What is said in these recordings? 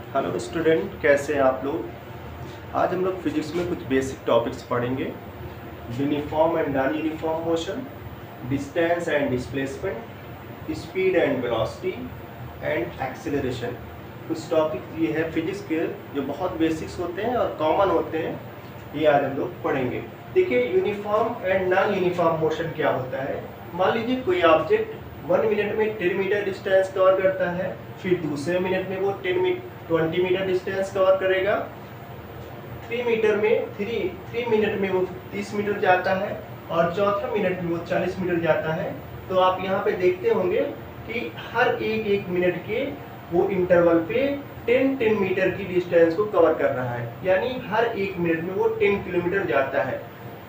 Hello student, कैसे हैं आप लोग। आज हम लोग फिजिक्स में कुछ बेसिक टॉपिक्स पढ़ेंगे। Uniform and non uniform motion, distance and displacement, speed and velocity and acceleration. कुछ टॉपिक ये है फिजिक्स के जो बहुत बेसिक्स होते हैं और कॉमन होते हैं, ये आज हम लोग पढ़ेंगे। देखिए, uniform and non uniform motion क्या होता है। मान लीजिए कोई ऑब्जेक्ट 1 मिनट में 10 मीटर डिस्टेंस कवर करता है, फिर दूसरे मिनट में वो 20 मीटर डिस्टेंस कवर करेगा, 3 मिनट में वो 30 मीटर जाता है और चौथे मिनट में वो 40 मीटर जाता है। तो आप यहाँ पे देखते होंगे कि हर एक मिनट के वो इंटरवल पे 10 मीटर की डिस्टेंस को कवर कर रहा है, यानी हर एक मिनट में वो 10 किलोमीटर जाता है।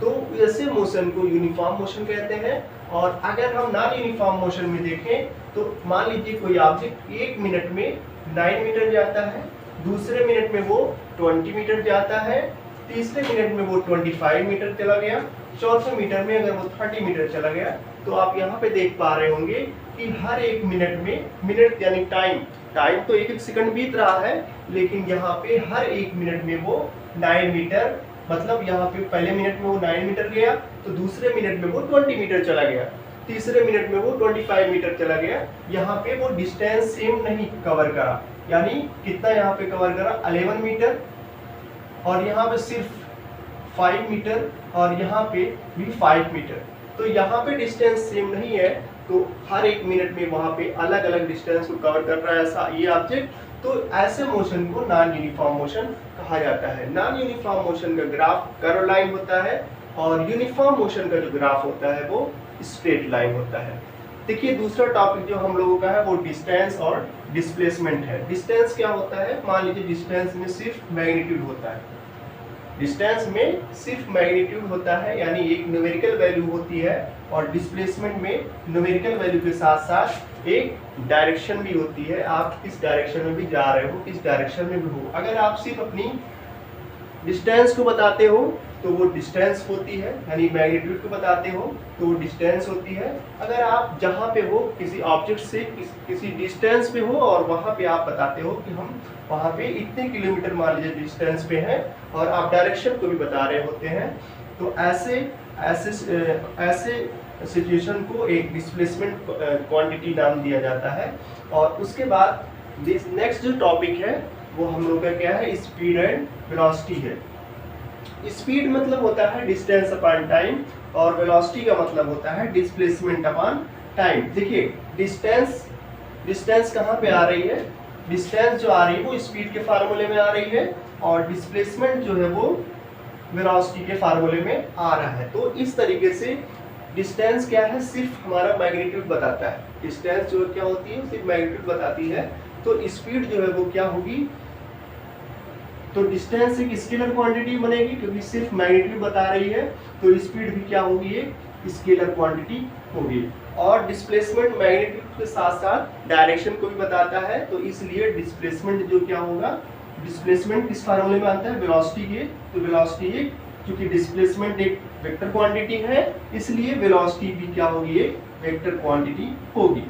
तो ऐसे मोशन को यूनिफॉर्म मोशन कहते हैं। और अगर हम नॉन यूनिफॉर्म मोशन में देखें तो मान लीजिए कोई ऑब्जेक्ट 1 मिनट में 9 मीटर जाता है, दूसरे मिनट में वो 20 मीटर जाता है, तीसरे मिनट में वो 25 मीटर चला गया, चौथे मीटर में अगर वो 30 मीटर चला गया। तो आप यहाँ पे देख पा रहे होंगे कि हर एक मिनट में, मिनट यानी टाइम तो एक सेकंड बीत रहा है, लेकिन यहाँ पे हर एक मिनट में वो 9 मीटर, मतलब यहाँ पे पहले मिनट में वो 9 मीटर गया, तो दूसरे मिनट में वो 20 मीटर चला गया, तीसरे मिनट में वो 25 मीटर चला गया। यहाँ पे वो डिस्टेंस सेम नहीं कवर करा, यानी कितना यहाँ पे कवर करा 11 मीटर, और यहाँ पे सिर्फ 5 मीटर, और यहाँ पे भी 5 मीटर। तो यहाँ पे डिस्टेंस सेम नहीं है, तो हर एक मिनट में वहाँ पे अलग अलग डिस्टेंस को कवर कर रहा है ऐसा ये ऑब्जेक्ट। तो ऐसे मोशन को नॉन यूनिफॉर्म मोशन कहा जाता है। नॉन यूनिफॉर्म मोशन का ग्राफ कर्व लाइन होता है और यूनिफॉर्म मोशन का जो ग्राफ होता है वो स्ट्रेट लाइन होता है। देखिए, दूसरा टॉपिक जो हम लोगों का है वो डिस्टेंस और डिस्प्लेसमेंट है। डिस्टेंस क्या होता है, मान लीजिए डिस्टेंस में सिर्फ मैग्नीट्यूड होता है, डिस्टेंस में सिर्फ मैग्नीट्यूड होता है, यानी एक न्यूमेरिकल वैल्यू होती है, और डिस्प्लेसमेंट में न्यूमेरिकल वैल्यू के साथ साथ एक डायरेक्शन भी होती है। आप किस डायरेक्शन में भी जा रहे हो, किस डायरेक्शन में भी हो। अगर आप सिर्फ अपनी डिस्टेंस को बताते हो तो वो डिस्टेंस होती है, यानी मैग्नीट्यूड को बताते हो तो वो डिस्टेंस होती है। अगर आप जहाँ पे हो, किसी ऑब्जेक्ट से किसी डिस्टेंस पे हो और वहाँ पे आप बताते हो कि हम वहाँ पे इतने किलोमीटर मान लीजिए डिस्टेंस पे हैं, और आप डायरेक्शन को भी बता रहे होते हैं, तो ऐसे सिचुएशन को एक डिस्प्लेसमेंट क्वांटिटी नाम दिया जाता है। और उसके बाद नेक्स्ट जो टॉपिक है वो हम लोग का क्या है, स्पीड एंड वेलोसिटी है। स्पीड मतलब होता है डिस्टेंस अपॉन टाइम, और वेलोसिटी का मतलब होता है डिस्प्लेसमेंट अपॉन टाइम। देखिए, डिस्टेंस कहाँ पे आ रही है, डिस्टेंस जो आ रही है वो स्पीड के फार्मूले में आ रही है, और डिस्प्लेसमेंट जो है वो वेलोसिटी के फार्मूले में आ रहा है। तो इस तरीके से डिस्टेंस क्या है, सिर्फ हमारा मैग्नीट्यूड बताता है। डिस्टेंस जो क्या होती है सिर्फ मैग्नीट्यूड बताती है। तो स्पीड जो है वो क्या होगी, तो डिस्टेंस एक स्केलर क्वांटिटी बनेगी, क्योंकि सिर्फ मैग्नीट्यूड बता रही है, तो स्पीड भी क्या होगी, एक स्केलर क्वांटिटी होगी। और डिस्प्लेसमेंट मैग्नीट्यूड के साथ साथ डायरेक्शन को भी बताता है, तो इसलिए डिस्प्लेसमेंट जो क्या होगा, डिस्प्लेसमेंट किस फार्मूले में आता है, वेलोसिटी के। तो वेलोसिटी एक, क्योंकि डिस्प्लेसमेंट एक वेक्टर क्वांटिटी है, इसलिए वेलोसिटी भी क्या होगी, एक वेक्टर क्वांटिटी होगी।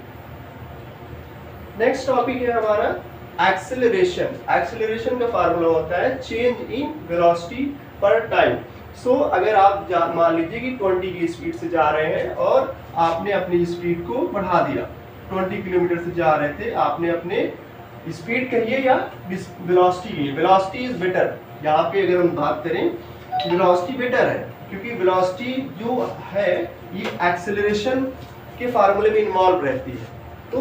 नेक्स्ट टॉपिक है हमारा एक्सेलरेशन। एक्सेलरेशन का फार्मूला होता है चेंज इन वेलोसिटी पर टाइम। सो अगर आप मान लीजिए कि 20 की स्पीड से जा रहे हैं और आपने अपनी स्पीड को बढ़ा दिया, 20 किलोमीटर से जा रहे थे, आपने अपने स्पीड कहिए या वेलोसिटी कहिए, वेलोसिटी इज बेटर। यहाँ पे अगर हम बात करें, वेलोसिटी बेटर है, क्योंकि वेलोसिटी जो है ये एक्सेलरेशन के फार्मूले में इन्वॉल्व रहती है। तो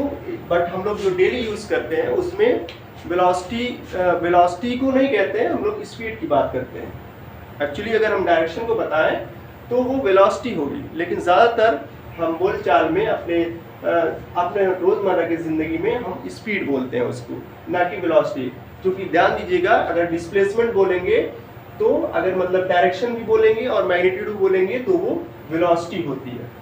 बट हम लोग जो डेली यूज करते हैं उसमें वेलोसिटी को नहीं कहते हैं, हम लोग स्पीड की बात करते हैं। एक्चुअली अगर हम डायरेक्शन को बताएं तो वो वेलोसिटी होगी, लेकिन ज़्यादातर हम बोलचाल में अपने रोज़मर्रा की ज़िंदगी में हम स्पीड बोलते हैं उसको, ना कि वेलोसिटी। क्योंकि ध्यान दीजिएगा, अगर डिस्प्लेसमेंट बोलेंगे तो अगर मतलब डायरेक्शन भी बोलेंगे और मैग्नीट्यूड भी बोलेंगे तो वो वेलोसिटी होती है।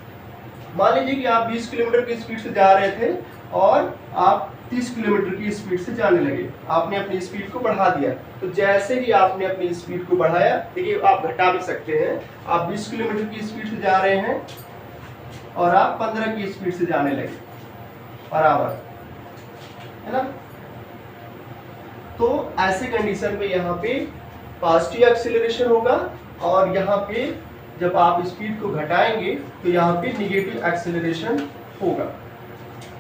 मान लीजिए कि आप 20 किलोमीटर की स्पीड से जा रहे थे और आप 30 किलोमीटर की स्पीड से जाने लगे, आपने अपनी स्पीड को बढ़ा दिया। तो जैसे ही आपने अपनी स्पीड को बढ़ाया, देखिए आप घटा भी सकते हैं, आप 20 किलोमीटर की स्पीड से जा रहे हैं और आप 15 की स्पीड से जाने लगे, बराबर है ना। तो ऐसे कंडीशन में यहाँ पे पॉजिटिव एक्सेलरेशन होगा और यहाँ पे जब आप स्पीड को घटाएंगे तो यहाँ पे निगेटिव एक्सेलरेशन होगा।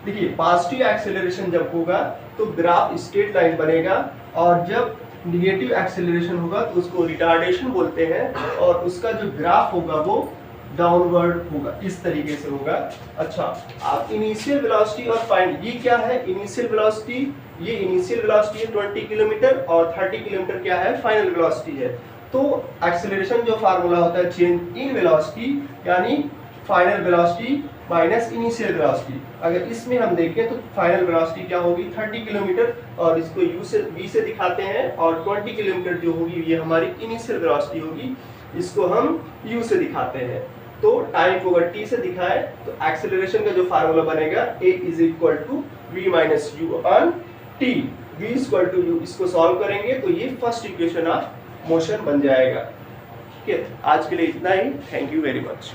देखिए पॉजिटिव एक्सेलरेशन जब होगा तो ग्राफ स्ट्रेट लाइन बनेगा और जब निगेटिव एक्सेलरेशन होगा तो उसको रिटार्डेशन बोलते हैं और उसका जो ग्राफ होगा वो डाउनवर्ड होगा, इस तरीके से होगा। अच्छा, आप इनिशियल वेलोसिटी और फाइंड, ये क्या है इनिशियल वेलोसिटी, ये इनिशियल वेलोसिटी है 20 किलोमीटर और 30 किलोमीटर क्या है फाइनल वेलोसिटी है। तो एक्सेलरेशन जो फार्मूला होता है चेंज इन वेलोसिटी यानी final velocity minus initial velocity. अगर इसमें हम देखें तो फाइनल वेलोसिटी क्या होगी 30 किलोमीटर और इसको v से दिखाते हैं और 20 किलोमीटर जो होगी ये हमारी इनिशियल वेलोसिटी होगी, इसको हम u से दिखाते हैं। तो टाइम को अगर t से दिखाए तो एक्सेलरेशन का जो फार्मूला बनेगा a is equal to v minus u upon t, v equal to u। इसको सॉल्व करेंगे तो ये फर्स्ट इक्वेशन ऑफ मोशन बन जाएगा। ठीक है, आज के लिए इतना ही। Thank you very much.